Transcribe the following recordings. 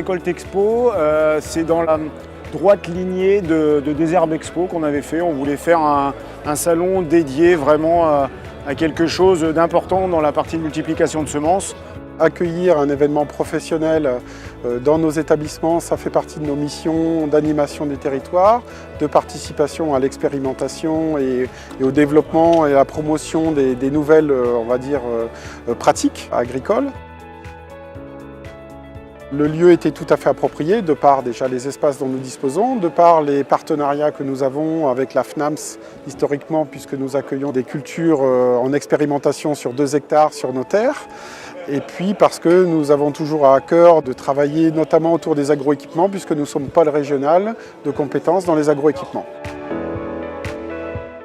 Récolte Expo, c'est dans la droite lignée de Désherbe Expo qu'on avait fait. On voulait faire un salon dédié vraiment à quelque chose d'important dans la partie de multiplication de semences. Accueillir un événement professionnel dans nos établissements, ça fait partie de nos missions d'animation des territoires, de participation à l'expérimentation et au développement et à la promotion des nouvelles, on va dire, pratiques agricoles. Le lieu était tout à fait approprié, de par déjà les espaces dont nous disposons, de par les partenariats que nous avons avec la FNAMS historiquement, puisque nous accueillons des cultures en expérimentation sur 2 hectares sur nos terres. Et puis parce que nous avons toujours à cœur de travailler notamment autour des agroéquipements, puisque nous sommes pôle régional de compétences dans les agroéquipements.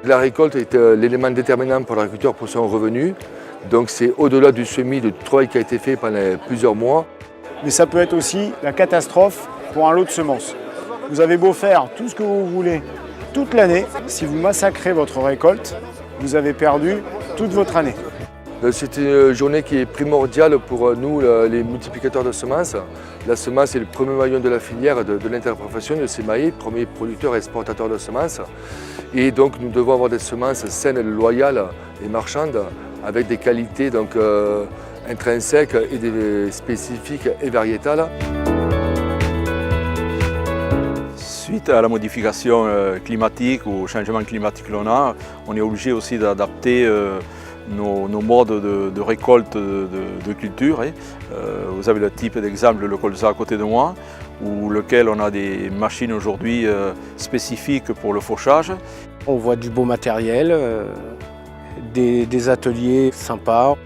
La récolte est l'élément déterminant pour l'agriculteur pour son revenu. Donc c'est au-delà du semis, du travail qui a été fait pendant plusieurs mois. Mais ça peut être aussi la catastrophe pour un lot de semences. Vous avez beau faire tout ce que vous voulez toute l'année, si vous massacrez votre récolte, vous avez perdu toute votre année. C'est une journée qui est primordiale pour nous, les multiplicateurs de semences. La semence est le premier maillon de la filière de l'interprofession de CMAI, premier producteur et exportateur de semences. Et donc nous devons avoir des semences saines, loyales et marchandes, avec des qualités intrinsèques et des spécifiques et variétales. Suite à la modification climatique ou au changement climatique que l'on a, on est obligé aussi d'adapter nos modes de récolte de culture. Vous avez le type d'exemple, le colza à côté de moi, où lequel on a des machines aujourd'hui spécifiques pour le fauchage. On voit du beau matériel, des ateliers sympas.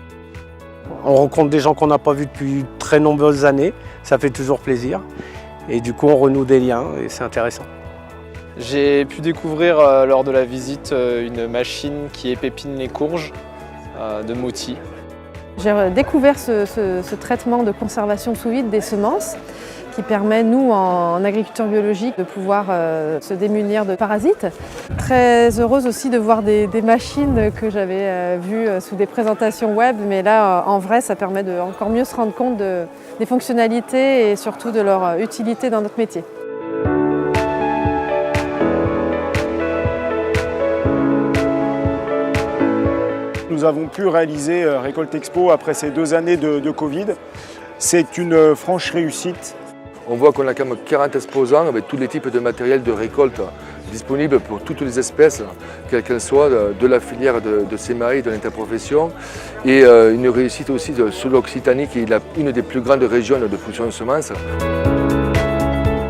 On rencontre des gens qu'on n'a pas vus depuis très nombreuses années, ça fait toujours plaisir. Et du coup on renoue des liens et c'est intéressant. J'ai pu découvrir lors de la visite une machine qui épépine les courges de Moti. J'ai découvert ce traitement de conservation sous vide des semences qui permet, nous, en agriculture biologique, de pouvoir se démunir de parasites. Très heureuse aussi de voir des machines que j'avais vues sous des présentations web, mais là, en vrai, ça permet de encore mieux se rendre compte des fonctionnalités et surtout de leur utilité dans notre métier. Nous avons pu réaliser Récolte Expo après ces 2 années de Covid. C'est une franche réussite. On voit qu'on a quand même 40 exposants avec tous les types de matériel de récolte disponibles pour toutes les espèces, quelles qu'elles soient, de la filière de CMAI, de l'interprofession. Et une réussite aussi sur l'Occitanie, qui est une des plus grandes régions de production de semences.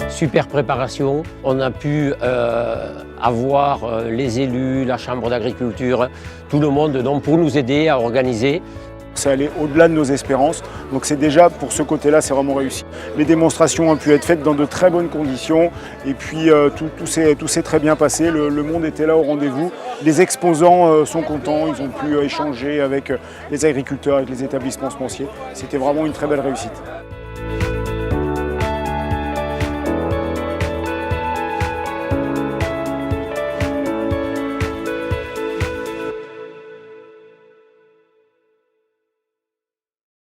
Super préparation, on a pu avoir les élus, la chambre d'agriculture, tout le monde donc, pour nous aider à organiser. C'est allé au-delà de nos espérances, donc c'est déjà, pour ce côté-là, c'est vraiment réussi. Les démonstrations ont pu être faites dans de très bonnes conditions et puis tout s'est très bien passé, le monde était là au rendez-vous. Les exposants sont contents, ils ont pu échanger avec les agriculteurs, avec les établissements semenciers. C'était vraiment une très belle réussite.